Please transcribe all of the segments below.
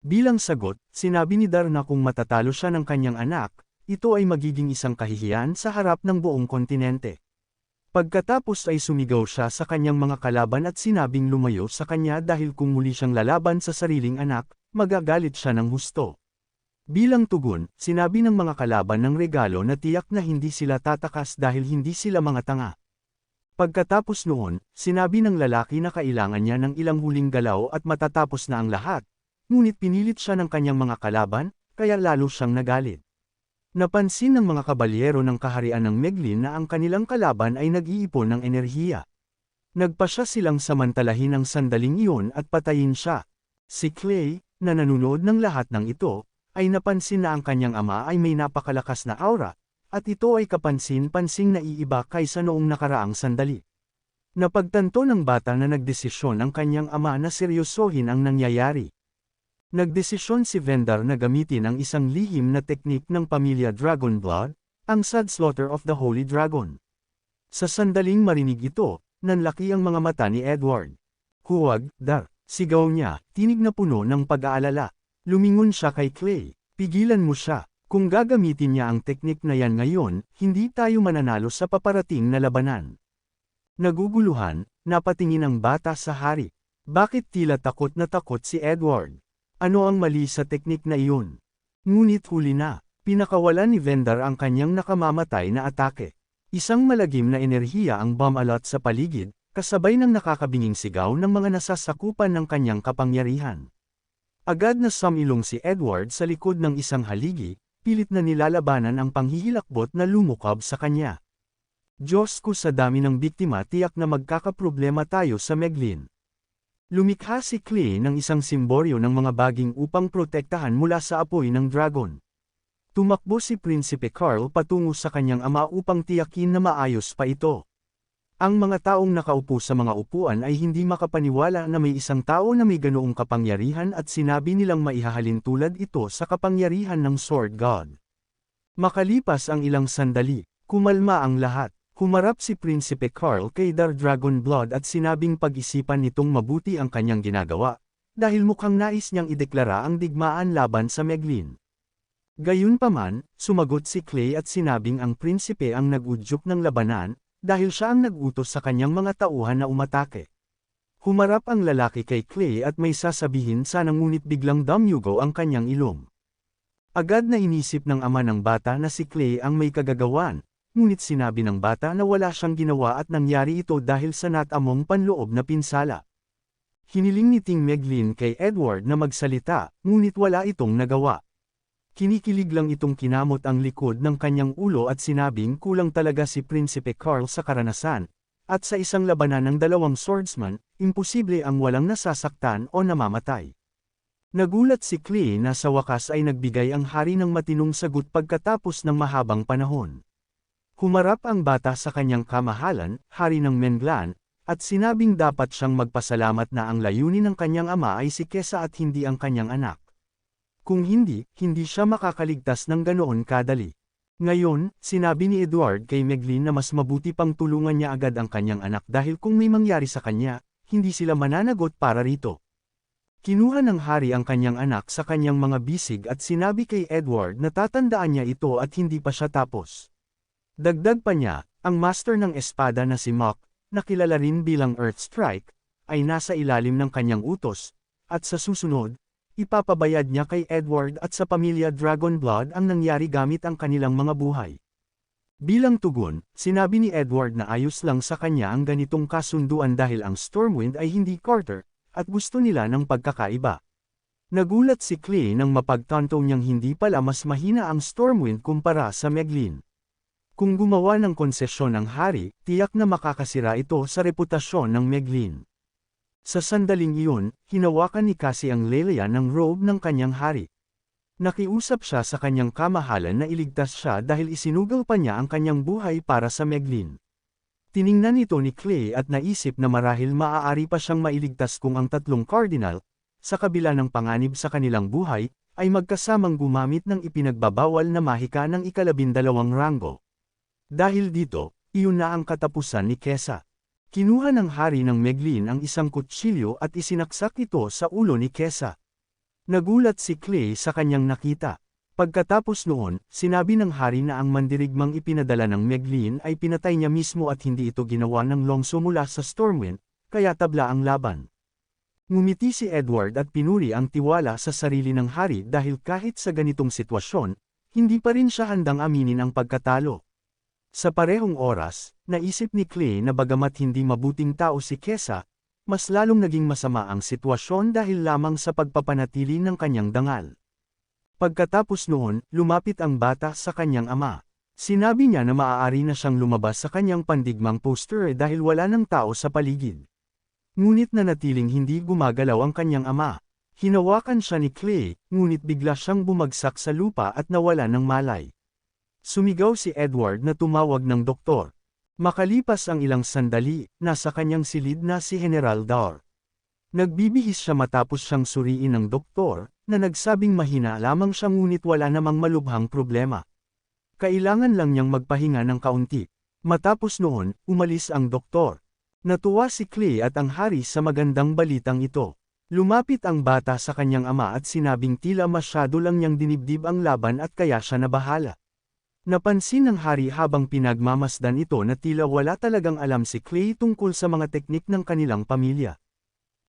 Bilang sagot, sinabi ni Dar na kung matatalo siya ng kanyang anak, ito ay magiging isang kahihiyan sa harap ng buong kontinente. Pagkatapos ay sumigaw siya sa kanyang mga kalaban at sinabing lumayo sa kanya dahil kung muli siyang lalaban sa sariling anak, magagalit siya ng husto. Bilang tugon, sinabi ng mga kalaban ng regalo na tiyak na hindi sila tatakas dahil hindi sila mga tanga. Pagkatapos noon, sinabi ng lalaki na kailangan niya ng ilang huling galaw at matatapos na ang lahat, ngunit pinilit siya ng kanyang mga kalaban, kaya lalo siyang nagalit. Napansin ng mga kabalyero ng kaharian ng Meglin na ang kanilang kalaban ay nag-iipon ng enerhiya. Nagpasya silang samantalahin ang sandaling iyon at patayin siya. Si Clay, na nanonood ng lahat ng ito, ay napansin na ang kanyang ama ay may napakalakas na aura, at ito ay kapansin-pansing naiiba kaysa noong nakaraang sandali. Napagtanto ng bata na nagdesisyon ang kanyang ama na seryosohin ang nangyayari. Nagdesisyon si Vendar na gamitin ang isang lihim na teknik ng pamilya Dragonblood, ang Sad Slaughter of the Holy Dragon. Sa sandaling marinig ito, nanlaki ang mga mata ni Edward. Huwag, Dar, sigaw niya, tinig na puno ng pag-aalala. Lumingon siya kay Clay, pigilan mo siya, kung gagamitin niya ang teknik na yan ngayon, hindi tayo mananalo sa paparating na labanan. Naguguluhan, napatingin ang bata sa hari. Bakit tila takot na takot si Edward? Ano ang mali sa teknik na iyon? Ngunit huli na, pinakawalan ni Vendar ang kanyang nakamamatay na atake. Isang malagim na enerhiya ang bumalot sa paligid, kasabay ng nakakabinging sigaw ng mga nasasakupan ng kanyang kapangyarihan. Agad na sumilong si Edward sa likod ng isang haligi, pilit na nilalabanan ang panghihilakbot na lumukab sa kanya. Diyos ko sa dami ng biktima, tiyak na magkakaproblema tayo sa Meglin. Lumikha si Clay ng isang simboryo ng mga baging upang protektahan mula sa apoy ng dragon. Tumakbo si Prinsipe Carl patungo sa kanyang ama upang tiyakin na maayos pa ito. Ang mga taong nakaupo sa mga upuan ay hindi makapaniwala na may isang tao na may ganoong kapangyarihan at sinabi nilang maihahalin tulad ito sa kapangyarihan ng Sword God. Makalipas ang ilang sandali, kumalma ang lahat. Humarap si Prinsipe Carl kay Dar Dragonblood at sinabing pag-isipan nitong mabuti ang kanyang ginagawa, dahil mukhang nais niyang ideklara ang digmaan laban sa Meglin. Gayunpaman, sumagot si Clay at sinabing ang prinsipe ang nag-udyok ng labanan, dahil siya ang nag-utos sa kanyang mga tauhan na umatake. Humarap ang lalaki kay Clay at may sasabihin sana ngunit biglang damyugo ang kanyang ilong. Agad na inisip ng ama ng bata na si Clay ang may kagagawan, ngunit sinabi ng bata na wala siyang ginawa at nangyari ito dahil sa natamong panloob na pinsala. Hiniling ni Ting Meglin kay Edward na magsalita, ngunit wala itong nagawa. Kinikilig lang itong kinamot ang likod ng kanyang ulo at sinabing kulang talaga si Prinsipe Carl sa karanasan, at sa isang labanan ng dalawang swordsman, imposible ang walang nasasaktan o namamatay. Nagulat si Clay na sa wakas ay nagbigay ang hari ng matinong sagot pagkatapos ng mahabang panahon. Humarap ang bata sa kanyang kamahalan, hari ng Menglan, at sinabing dapat siyang magpasalamat na ang layunin ng kanyang ama ay si Kesa at hindi ang kanyang anak. Kung hindi, hindi siya makakaligtas ng ganoon kadali. Ngayon, sinabi ni Edward kay Meglin na mas mabuti pang tulungan niya agad ang kanyang anak dahil kung may mangyari sa kanya, hindi sila mananagot para rito. Kinuha ng hari ang kanyang anak sa kanyang mga bisig at sinabi kay Edward na tatandaan niya ito at hindi pa siya tapos. Dagdag pa niya, ang master ng espada na si Mok, na kilala rin bilang Earthstrike, ay nasa ilalim ng kanyang utos, at sa susunod, ipapabayad niya kay Edward at sa pamilya Dragonblood ang nangyari gamit ang kanilang mga buhay. Bilang tugon, sinabi ni Edward na ayos lang sa kanya ang ganitong kasunduan dahil ang Stormwind ay hindi quarter, at gusto nila ng pagkakaiba. Nagulat si Clay nang mapagtanto niyang hindi pala mas mahina ang Stormwind kumpara sa Meglin. Kung gumawa ng konsesyon ang hari, tiyak na makakasira ito sa reputasyon ng Meglin. Sa sandaling iyon, hinawakan ni Cassie ang leleya ng robe ng kanyang hari. Nakiusap siya sa kanyang kamahalan na iligtas siya dahil isinugal pa niya ang kanyang buhay para sa Meglin. Tiningnan ito ni Clay at naisip na marahil maaari pa siyang mailigtas kung ang tatlong cardinal, sa kabila ng panganib sa kanilang buhay, ay magkasamang gumamit ng ipinagbabawal na mahika ng 12 ranggo. Dahil dito, iyon na ang katapusan ni Kesa. Kinuha ng hari ng Meglin ang isang kutsilyo at isinaksak ito sa ulo ni Kesa. Nagulat si Clay sa kanyang nakita. Pagkatapos noon, sinabi ng hari na ang mandirigmang ipinadala ng Meglin ay pinatay niya mismo at hindi ito ginawa ng Longso mula sa Stormwind, kaya tabla ang laban. Ngumiti si Edward at pinuri ang tiwala sa sarili ng hari dahil kahit sa ganitong sitwasyon, hindi pa rin siya handang aminin ang pagkatalo. Sa parehong oras, naisip ni Clay na bagamat hindi mabuting tao si Kesa, mas lalong naging masama ang sitwasyon dahil lamang sa pagpapanatili ng kanyang dangal. Pagkatapos noon, lumapit ang bata sa kanyang ama. Sinabi niya na maaari na siyang lumabas sa kanyang pandigmang poster dahil wala ng tao sa paligid. Ngunit nanatiling hindi gumagalaw ang kanyang ama. Hinawakan siya ni Clay, ngunit bigla siyang bumagsak sa lupa at nawala ng malay. Sumigaw si Edward na tumawag ng doktor. Makalipas ang ilang sandali, nasa kanyang silid na si General Dar. Nagbibihis siya matapos siyang suriin ng doktor, na nagsabing mahina lamang siya ngunit wala namang malubhang problema. Kailangan lang niyang magpahinga ng kaunti. Matapos noon, umalis ang doktor. Natuwa si Clay at ang hari sa magandang balitang ito. Lumapit ang bata sa kanyang ama at sinabing tila masyado lang niyang dinibdib ang laban at kaya siya nabahala. Napansin ng hari habang pinagmamasdan ito na tila wala talagang alam si Clay tungkol sa mga teknik ng kanilang pamilya.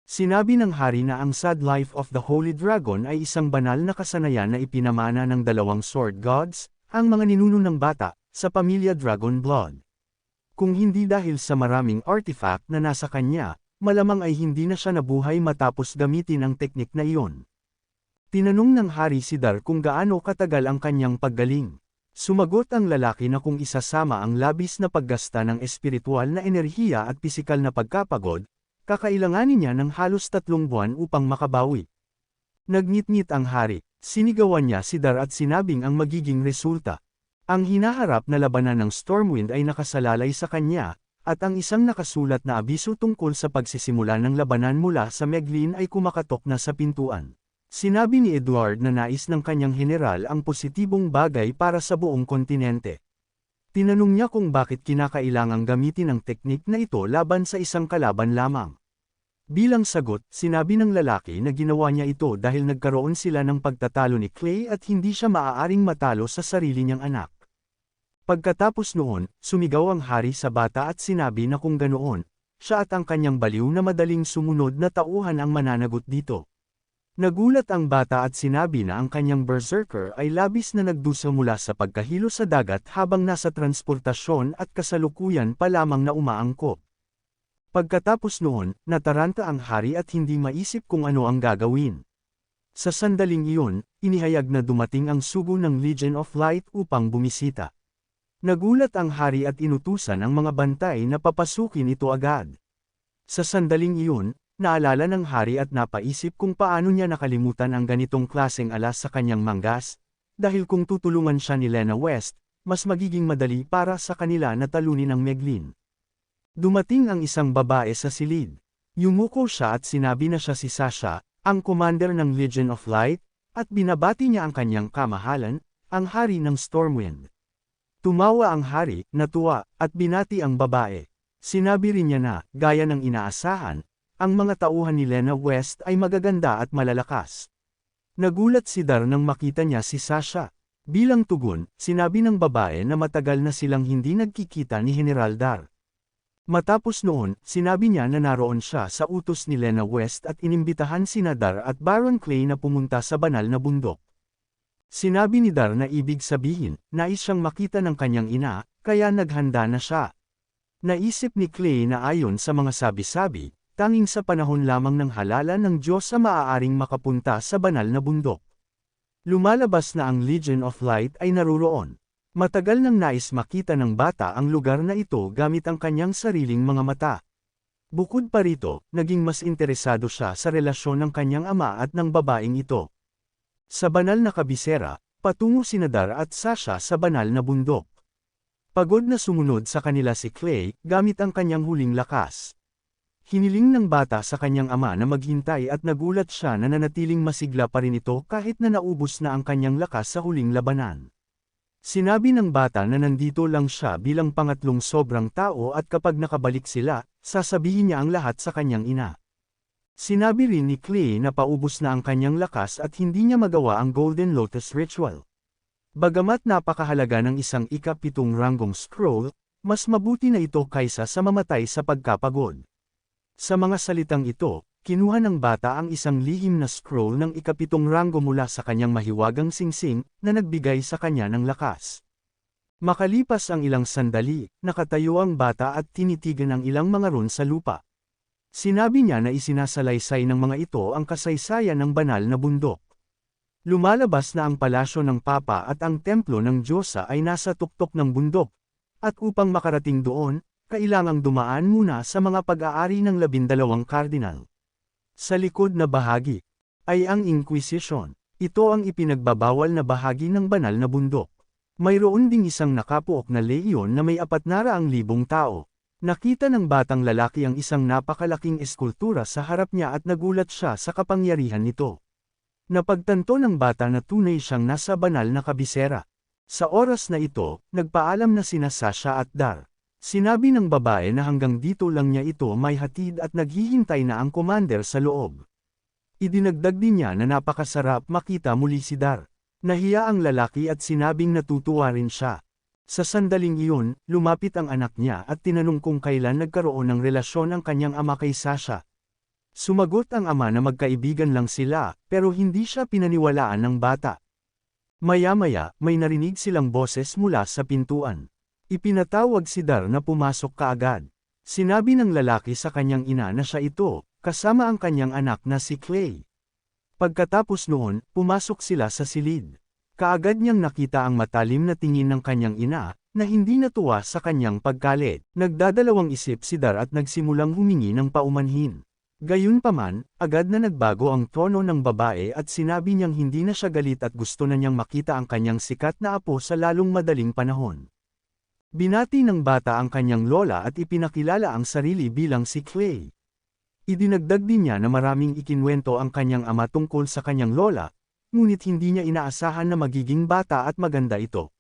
Sinabi ng hari na ang sad life of the Holy Dragon ay isang banal na kasanayan na ipinamana ng dalawang sword gods, ang mga ninuno ng bata, sa pamilya Dragon Blood. Kung hindi dahil sa maraming artifact na nasa kanya, malamang ay hindi na siya nabuhay matapos gamitin ang teknik na iyon. Tinanong ng hari si Dar kung gaano katagal ang kanyang paggaling. Sumagot ang lalaki na kung isasama ang labis na paggasta ng espiritual na enerhiya at pisikal na pagkapagod, kakailanganin niya ng halos 3 buwan upang makabawi. Nagngit-ngit ang hari, sinigawan niya si Dar at sinabing ang magiging resulta. Ang hinaharap na labanan ng Stormwind ay nakasalalay sa kanya, at ang isang nakasulat na abiso tungkol sa pagsisimula ng labanan mula sa Meglin ay kumakatok na sa pintuan. Sinabi ni Edward na nais ng kanyang general ang positibong bagay para sa buong kontinente. Tinanong niya kung bakit kinakailangang gamitin ang teknik na ito laban sa isang kalaban lamang. Bilang sagot, sinabi ng lalaki na ginawa niya ito dahil nagkaroon sila ng pagtatalo ni Clay at hindi siya maaaring matalo sa sarili niyang anak. Pagkatapos noon, sumigaw ang hari sa bata at sinabi na kung ganoon, siya at ang kanyang baliw na madaling sumunod na tauhan ang mananagot dito. Nagulat ang bata at sinabi na ang kanyang berserker ay labis na nagdusa mula sa pagkahilo sa dagat habang nasa transportasyon at kasalukuyan pa lamang na umaangkop. Pagkatapos noon, nataranta ang hari at hindi maisip kung ano ang gagawin. Sa sandaling iyon, inihayag na dumating ang sugo ng Legion of Light upang bumisita. Nagulat ang hari at inutusan ang mga bantay na papasukin ito agad. Sa sandaling iyon, naalala ng hari at napaisip kung paano niya nakalimutan ang ganitong klaseng alas sa kanyang manggas, dahil kung tutulungan siya ni Lena West, mas magiging madali para sa kanila na talunin ang Meglin. Dumating ang isang babae sa silid. Yumuko siya at sinabi na siya si Sasha, ang commander ng Legion of Light, at binabati niya ang kanyang kamahalan, ang hari ng Stormwind. Tumawa ang hari, natuwa, at binati ang babae. Sinabi rin niya na, gaya ng inaasahan, ang mga tauhan ni Lena West ay magaganda at malalakas. Nagulat si Dar nang makita niya si Sasha. Bilang tugon, sinabi ng babae na matagal na silang hindi nagkikita ni General Dar. Matapos noon, sinabi niya na naroon siya sa utos ni Lena West at inimbitahan sina Dar at Baron Clay na pumunta sa banal na bundok. Sinabi ni Dar na ibig sabihin, nais siyang makita ng kanyang ina, kaya naghanda na siya. Naisip ni Clay na ayon sa mga sabi-sabi, tanging sa panahon lamang ng halalan ng Diyos sa maaaring makapunta sa banal na bundok. Lumalabas na ang Legion of Light ay naruroon. Matagal nang nais makita ng bata ang lugar na ito gamit ang kanyang sariling mga mata. Bukod pa rito, naging mas interesado siya sa relasyon ng kanyang ama at ng babaeng ito. Sa banal na kabisera, patungo sina Dar at Sasha sa banal na bundok. Pagod na sumunod sa kanila si Clay, gamit ang kanyang huling lakas. Hiniling ng bata sa kanyang ama na maghintay at nagulat siya na nanatiling masigla pa rin ito kahit na naubos na ang kanyang lakas sa huling labanan. Sinabi ng bata na nandito lang siya bilang pangatlong sobrang tao at kapag nakabalik sila, sasabihin niya ang lahat sa kanyang ina. Sinabi rin ni Clay na paubos na ang kanyang lakas at hindi niya magawa ang Golden Lotus Ritual. Bagamat napakahalaga ng isang ika-7 ranggong scroll, mas mabuti na ito kaysa sa mamatay sa pagkapagod. Sa mga salitang ito, kinuha ng bata ang isang lihim na scroll ng ika-7 ranggo mula sa kanyang mahiwagang singsing na nagbigay sa kanya ng lakas. Makalipas ang ilang sandali, nakatayo ang bata at tinitigan ang ilang mga rune sa lupa. Sinabi niya na isinasalaysay ng mga ito ang kasaysayan ng banal na bundok. Lumalabas na ang palasyo ng Papa at ang templo ng Diyosa ay nasa tuktok ng bundok, at upang makarating doon, kailangang dumaan muna sa mga pag-aari ng 12 kardinal. Sa likod na bahagi ay ang Inquisition. Ito ang ipinagbabawal na bahagi ng banal na bundok. Mayroon ding isang nakapuok na leyon na may 400,000 tao. Nakita ng batang lalaki ang isang napakalaking eskultura sa harap niya at nagulat siya sa kapangyarihan nito. Napagtanto ng bata na tunay siyang nasa banal na kabisera. Sa oras na ito, nagpaalam na sina Sasha at Dar. Sinabi ng babae na hanggang dito lang niya ito may hatid at naghihintay na ang commander sa loob. Idinagdag din niya na napakasarap makita muli si Dar. Nahiya ang lalaki at sinabing natutuwa rin siya. Sa sandaling iyon, lumapit ang anak niya at tinanong kung kailan nagkaroon ng relasyon ang kanyang ama kay Sasha. Sumagot ang ama na magkaibigan lang sila, pero hindi siya pinaniwalaan ng bata. Maya-maya, may narinig silang boses mula sa pintuan. Ipinatawag si Dar na pumasok kaagad. Sinabi ng lalaki sa kanyang ina na siya ito, kasama ang kanyang anak na si Clay. Pagkatapos noon, pumasok sila sa silid. Kaagad niyang nakita ang matalim na tingin ng kanyang ina, na hindi natuwa sa kanyang pagkalit. Nagdadalawang isip si Dar at nagsimulang humingi ng paumanhin. Gayunpaman, agad na nagbago ang tono ng babae at sinabi niyang hindi na siya galit at gusto na niyang makita ang kanyang sikat na apo sa lalong madaling panahon. Binati ng bata ang kanyang lola at ipinakilala ang sarili bilang si Clay. Idinagdag din niya na maraming ikinwento ang kanyang ama tungkol sa kanyang lola, ngunit hindi niya inaasahan na magiging bata at maganda ito.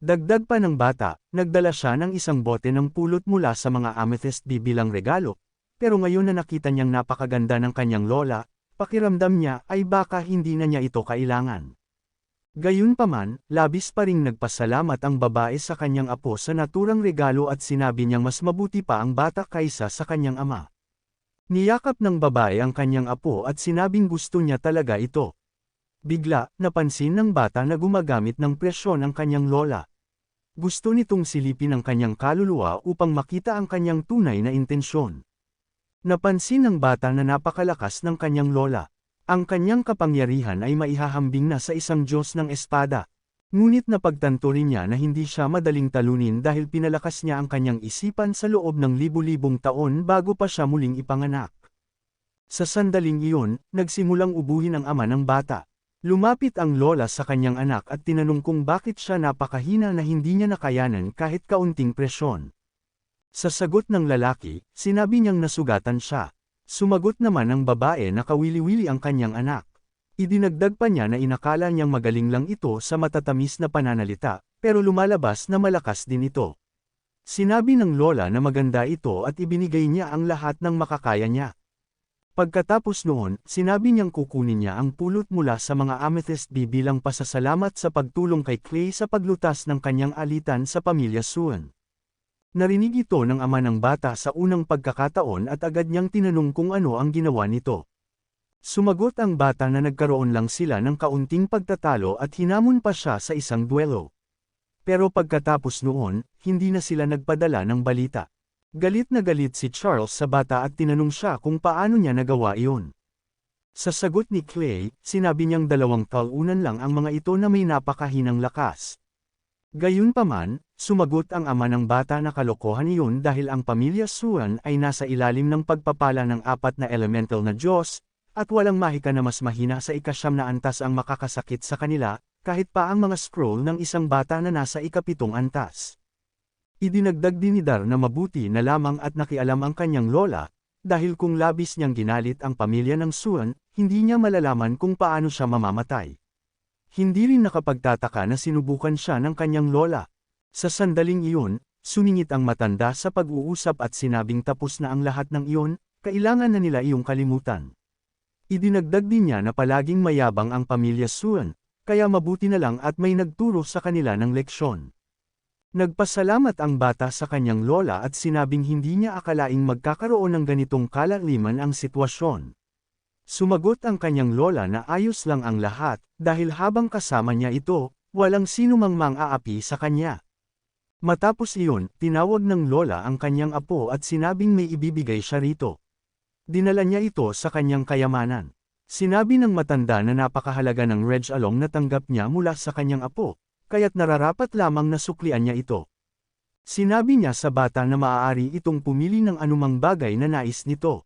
Dagdag pa ng bata, nagdala siya ng isang bote ng pulot mula sa mga amethyst bilang regalo, pero ngayon na nakita niyang napakaganda ng kanyang lola, pakiramdam niya ay baka hindi na niya ito kailangan. Gayunpaman, labis pa ring nagpasalamat ang babae sa kanyang apo sa naturang regalo at sinabi niyang mas mabuti pa ang bata kaysa sa kanyang ama. Niyakap ng babae ang kanyang apo at sinabing gusto niya talaga ito. Bigla, napansin ng bata na gumagamit ng presyon ang kanyang lola. Gusto nitong silipin ang kanyang kaluluwa upang makita ang kanyang tunay na intensyon. Napansin ng bata na napakalakas ng kanyang lola. Ang kanyang kapangyarihan ay maihahambing na sa isang Diyos ng espada. Ngunit napagtanto rin niya na hindi siya madaling talunin dahil pinalakas niya ang kanyang isipan sa loob ng libu-libong taon bago pa siya muling ipanganak. Sa sandaling iyon, nagsimulang ubuhin ang ama ng bata. Lumapit ang lola sa kanyang anak at tinanong kung bakit siya napakahina na hindi niya nakayanan kahit kaunting presyon. Sa sagot ng lalaki, sinabi niyang nasugatan siya. Sumagot naman ang babae na kawili-wili ang kanyang anak. Idinagdag pa niya na inakala niyang magaling lang ito sa matatamis na pananalita, pero lumalabas na malakas din ito. Sinabi ng lola na maganda ito at ibinigay niya ang lahat ng makakaya niya. Pagkatapos noon, sinabi niyang kukunin niya ang pulot mula sa mga amethyst bilang pasasalamat sa pagtulong kay Clay sa paglutas ng kanyang alitan sa pamilya Suan. Narinig ito ng ama ng bata sa unang pagkakataon at agad niyang tinanong kung ano ang ginawa nito. Sumagot ang bata na nagkaroon lang sila ng kaunting pagtatalo at hinamon pa siya sa isang duelo. Pero pagkatapos noon, hindi na sila nagpadala ng balita. Galit na galit si Charles sa bata at tinanong siya kung paano niya nagawa iyon. Sa sagot ni Clay, sinabi niyang 2 talunan lang ang mga ito na may napakahinang lakas. Gayunpaman, sumagot ang ama ng bata na kalokohan iyon dahil ang pamilya Suan ay nasa ilalim ng pagpapala ng 4 na elemental na Diyos, at walang mahika na mas mahina sa ika-9 na antas ang makakasakit sa kanila, kahit pa ang mga scroll ng isang bata na nasa ika-7 antas. Idinagdag din ni Dar na mabuti na lamang at nakialam ang kanyang lola, dahil kung labis niyang ginalit ang pamilya ng Suan, hindi niya malalaman kung paano siya mamamatay. Hindi rin nakapagtataka na sinubukan siya ng kanyang lola. Sa sandaling iyon, sumingit ang matanda sa pag-uusap at sinabing tapos na ang lahat ng iyon, kailangan na nila iyong kalimutan. Idinagdag din niya na palaging mayabang ang pamilya Suan, kaya mabuti na lang at may nagturo sa kanila ng leksyon. Nagpasalamat ang bata sa kanyang lola at sinabing hindi niya akalaing magkakaroon ng ganitong kalaliman ang sitwasyon. Sumagot ang kanyang lola na ayos lang ang lahat, dahil habang kasama niya ito, walang sinumang mang-aapi sa kanya. Matapos iyon, tinawag ng lola ang kanyang apo at sinabing may ibibigay siya rito. Dinala niya ito sa kanyang kayamanan. Sinabi ng matanda na napakahalaga ng Reg Along na tanggap niya mula sa kanyang apo, kaya't nararapat lamang na suklian niya ito. Sinabi niya sa bata na maaari itong pumili ng anumang bagay na nais nito.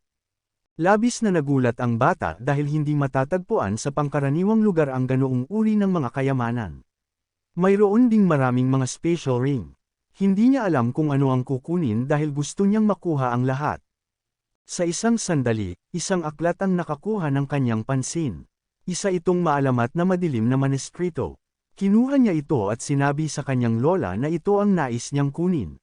Labis na nagulat ang bata dahil hindi matatagpuan sa pangkaraniwang lugar ang ganoong uri ng mga kayamanan. Mayroon ding maraming mga special ring. Hindi niya alam kung ano ang kukunin dahil gusto niyang makuha ang lahat. Sa isang sandali, isang aklat ang nakakuha ng kanyang pansin. Isa itong maalamat na madilim na maneskrito. Kinuha niya ito at sinabi sa kanyang lola na ito ang nais niyang kunin.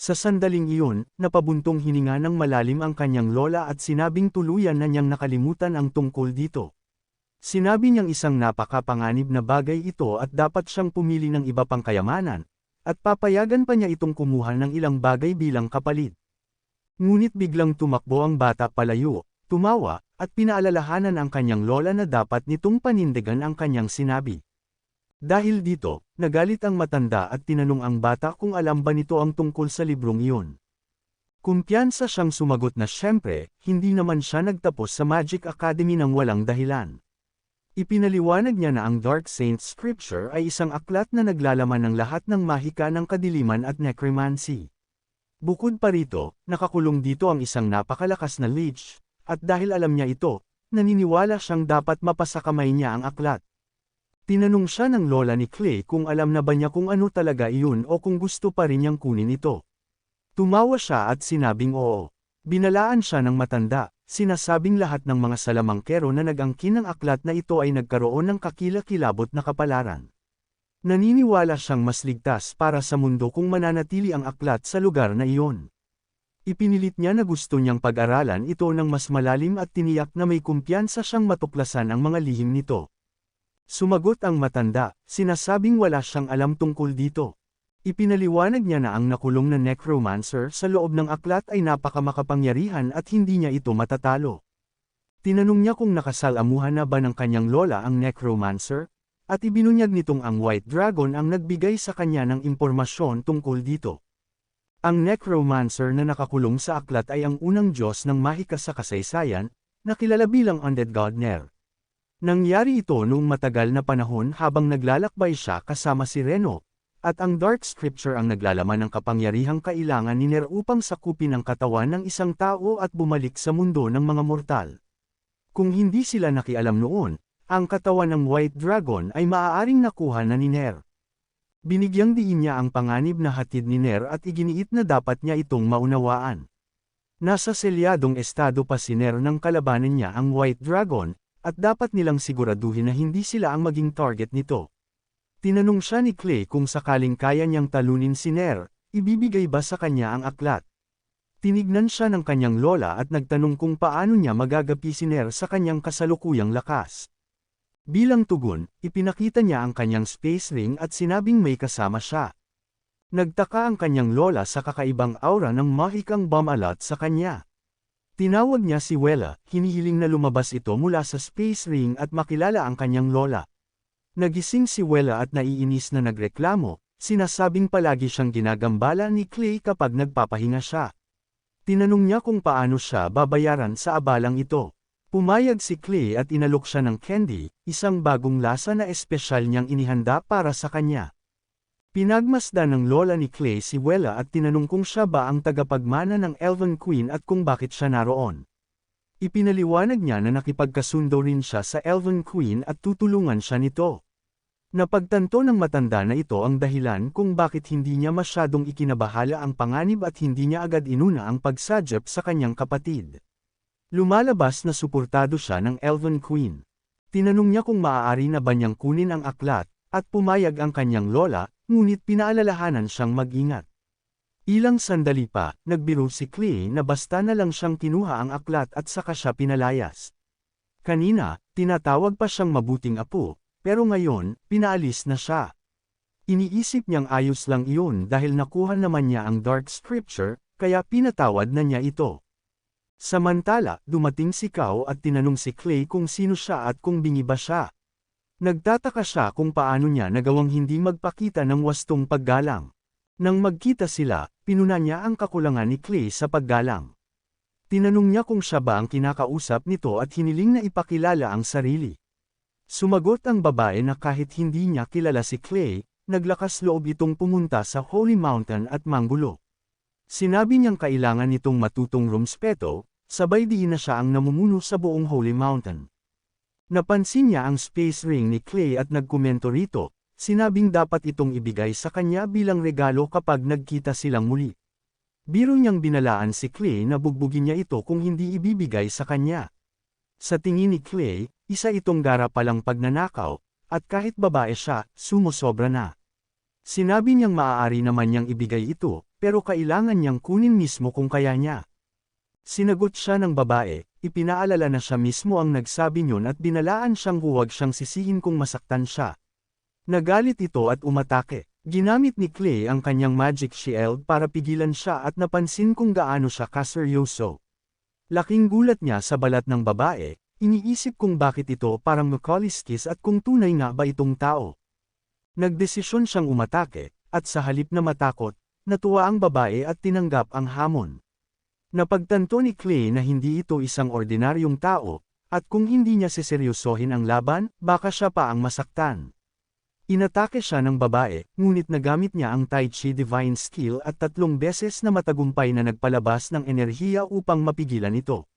Sa sandaling iyon, napabuntong hininga ng malalim ang kanyang lola at sinabing tuluyan na niyang nakalimutan ang tungkol dito. Sinabi niyang isang napakapanganib na bagay ito at dapat siyang pumili ng iba pang kayamanan, at papayagan pa niya itong kumuha ng ilang bagay bilang kapalit. Ngunit biglang tumakbo ang bata palayo, tumawa, at pinaalalahanan ang kanyang lola na dapat nitong panindigan ang kanyang sinabi. Dahil dito, nagalit ang matanda at tinanong ang bata kung alam ba nito ang tungkol sa librong iyon. Kumpiyansa siyang sumagot na syempre, hindi naman siya nagtapos sa Magic Academy ng walang dahilan. Ipinaliwanag niya na ang Dark Saint Scripture ay isang aklat na naglalaman ng lahat ng mahika ng kadiliman at necromancy. Bukod pa rito, nakakulong dito ang isang napakalakas na lich, at dahil alam niya ito, naniniwala siyang dapat mapasakamay niya ang aklat. Tinanong siya ng lola ni Clay kung alam na ba niya kung ano talaga iyon o kung gusto pa rin niyang kunin ito. Tumawa siya at sinabing oo. Binalaan siya ng matanda, sinasabing lahat ng mga salamangkero na nag-angkin ng aklat na ito ay nagkaroon ng kakilakilabot na kapalaran. Naniniwala siyang mas ligtas para sa mundo kung mananatili ang aklat sa lugar na iyon. Ipinilit niya na gusto niyang pag-aralan ito ng mas malalim at tiniyak na may kumpiyansa siyang matuklasan ang mga lihim nito. Sumagot ang matanda, sinasabing wala siyang alam tungkol dito. Ipinaliwanag niya na ang nakulong na necromancer sa loob ng aklat ay napakamakapangyarihan at hindi niya ito matatalo. Tinanong niya kung nakasalamuhan na ba ng kanyang lola ang necromancer, at ibinunyag nitong ang White Dragon ang nagbigay sa kanya ng impormasyon tungkol dito. Ang necromancer na nakakulong sa aklat ay ang unang Diyos ng mahika sa kasaysayan, na kilala bilang Undead God Ner. Nangyari ito noong matagal na panahon habang naglalakbay siya kasama si Reno, at ang Dark Scripture ang naglalaman ng kapangyarihang kailangan ni Ner upang sakupin ang katawan ng isang tao at bumalik sa mundo ng mga mortal. Kung hindi sila nakialam noon, ang katawan ng White Dragon ay maaaring nakuha na ni Ner. Binigyang diin niya ang panganib na hatid ni Ner at iginiit na dapat niya itong maunawaan. Nasa selyadong estado pa si Ner nang kalabanin niya ang White Dragon, at dapat nilang siguraduhin na hindi sila ang maging target nito. Tinanong siya ni Clay kung sakaling kaya niyang talunin si Ner, ibibigay ba sa kanya ang aklat. Tinignan siya ng kanyang lola at nagtanong kung paano niya magagapi si Ner sa kanyang kasalukuyang lakas. Bilang tugon, ipinakita niya ang kanyang space ring at sinabing may kasama siya. Nagtaka ang kanyang lola sa kakaibang aura ng mahikang bumalat sa kanya. Tinawag niya si Wella, hinihiling na lumabas ito mula sa space ring at makilala ang kanyang lola. Nagising si Wella at naiinis na nagreklamo, sinasabing palagi siyang ginagambala ni Clay kapag nagpapahinga siya. Tinanong niya kung paano siya babayaran sa abalang ito. Pumayag si Clay at inalok siya ng candy, isang bagong lasa na espesyal niyang inihanda para sa kanya. Pinagmasdan ng lola ni Clay si Wella at tinanong kung siya ba ang tagapagmana ng Elven Queen at kung bakit siya naroon. Ipinaliwanag niya na nakipagkasundo rin siya sa Elven Queen at tutulungan siya nito. Napagtanto ng matanda na ito ang dahilan kung bakit hindi niya masyadong ikinabahala ang panganib at hindi niya agad inuna ang pagsadyap sa kanyang kapatid. Lumalabas na suportado siya ng Elven Queen. Tinanong niya kung maaari na ba niyang kunin ang aklat, at pumayag ang kanyang lola, ngunit pinaalalahanan siyang mag-ingat. Ilang sandali pa, nagbiro si Clay na basta na lang siyang kinuha ang aklat at saka siya pinalayas. Kanina, tinatawag pa siyang mabuting apo, pero ngayon, pinaalis na siya. Iniisip niyang ayos lang iyon dahil nakuha naman niya ang Dark Scripture, kaya pinatawad na niya ito. Samantala, dumating si Kao at tinanong si Clay kung sino siya at kung bingi ba siya. Nagtataka siya kung paano niya nagawang hindi magpakita ng wastong paggalang. Nang magkita sila, pinuna niya ang kakulangan ni Clay sa paggalang. Tinanong niya kung siya ba ang kinakausap nito at hiniling na ipakilala ang sarili. Sumagot ang babae na kahit hindi niya kilala si Clay, naglakas loob itong pumunta sa Holy Mountain at manggulo. Sinabi niyang kailangan nitong matutong rumspeto, sabay diin na siya ang namumuno sa buong Holy Mountain. Napansin niya ang space ring ni Clay at nagkomento rito, sinabing dapat itong ibigay sa kanya bilang regalo kapag nagkita silang muli. Biro niyang binalaan si Clay na bugbugin niya ito kung hindi ibibigay sa kanya. Sa tingin ni Clay, isa itong garapalang pagnanakaw, at kahit babae siya, sumusobra na. Sinabi niyang maaari naman niyang ibigay ito, pero kailangan niyang kunin mismo kung kaya niya. Sinagot siya ng babae, ipinaalala na siya mismo ang nagsabi niyon at binalaan siyang huwag siyang sisihin kung masaktan siya. Nagalit ito at umatake. Ginamit ni Clay ang kanyang magic shield para pigilan siya at napansin kung gaano siya kaseryoso. Laking gulat niya sa balat ng babae, iniisip kung bakit ito parang Macaulay's kiss at kung tunay nga ba itong tao. Nagdesisyon siyang umatake, at sa halip na matakot, natuwa ang babae at tinanggap ang hamon. Napagtanto ni Clay na hindi ito isang ordinaryong tao, at kung hindi niya seseryosohin ang laban, baka siya pa ang masaktan. Inatake siya ng babae, ngunit nagamit niya ang Tai Chi Divine Skill at 3 beses na matagumpay na nagpalabas ng enerhiya upang mapigilan ito.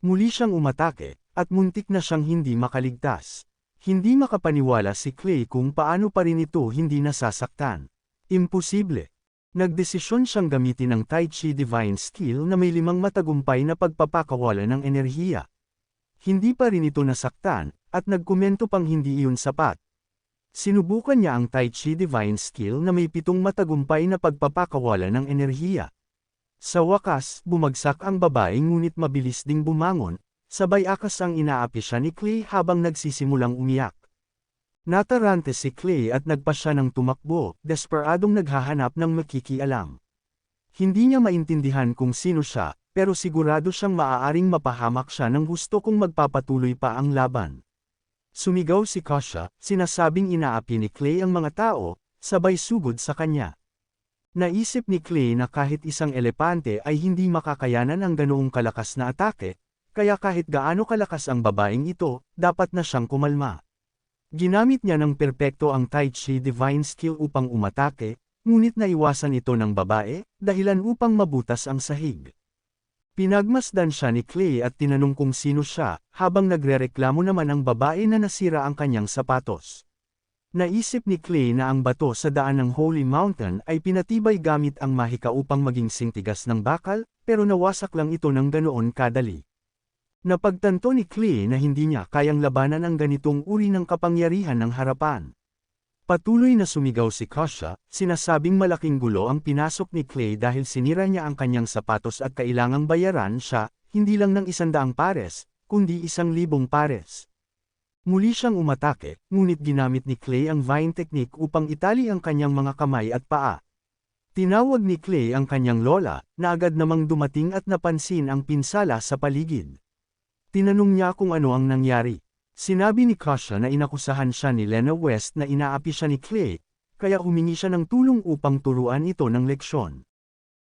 Muli siyang umatake, at muntik na siyang hindi makaligtas. Hindi makapaniwala si Clay kung paano pa rin ito hindi nasasaktan. Imposible. Nagdesisyon siyang gamitin ang Tai Chi Divine Skill na may 5 matagumpay na pagpapakawala ng enerhiya. Hindi pa rin ito nasaktan, at nagkomento pang hindi iyon sapat. Sinubukan niya ang Tai Chi Divine Skill na may 7 matagumpay na pagpapakawala ng enerhiya. Sa wakas, bumagsak ang babae ngunit mabilis ding bumangon, sabay akas ang inaapi siya ni Clay habang nagsisimulang umiyak. Natarante si Clay at nagpa siya ng tumakbo, desperadong naghahanap ng makikialam. Hindi niya maintindihan kung sino siya, pero sigurado siyang maaaring mapahamak siya ng gusto kung magpapatuloy pa ang laban. Sumigaw si Kasha, sinasabing inaapi ni Clay ang mga tao, sabay sugod sa kanya. Naisip ni Clay na kahit isang elepante ay hindi makakayanan ang ganoong kalakas na atake, kaya kahit gaano kalakas ang babaeng ito, dapat na siyang kumalma. Ginamit niya ng perpekto ang Tai Chi Divine Skill upang umatake, ngunit naiwasan ito ng babae, dahilan upang mabutas ang sahig. Pinagmasdan siya ni Clay at tinanong kung sino siya, habang nagrereklamo naman ang babae na nasira ang kanyang sapatos. Naisip ni Clay na ang bato sa daan ng Holy Mountain ay pinatibay gamit ang mahika upang maging singtigas ng bakal, pero nawasak lang ito ng ganoon kadali. Napagtanto ni Clay na hindi niya kayang labanan ang ganitong uri ng kapangyarihan ng harapan. Patuloy na sumigaw si Kasha, sinasabing malaking gulo ang pinasok ni Clay dahil sinira niya ang kanyang sapatos at kailangang bayaran siya, hindi lang ng 100 pares, kundi 1,000 pares. Muli siyang umatake, ngunit ginamit ni Clay ang vine technique upang itali ang kanyang mga kamay at paa. Tinawag ni Clay ang kanyang lola, na agad namang dumating at napansin ang pinsala sa paligid. Tinanong niya kung ano ang nangyari. Sinabi ni Kasha na inakusahan siya ni Lena West na inaapi siya ni Clay, kaya humingi siya ng tulong upang turuan ito ng leksyon.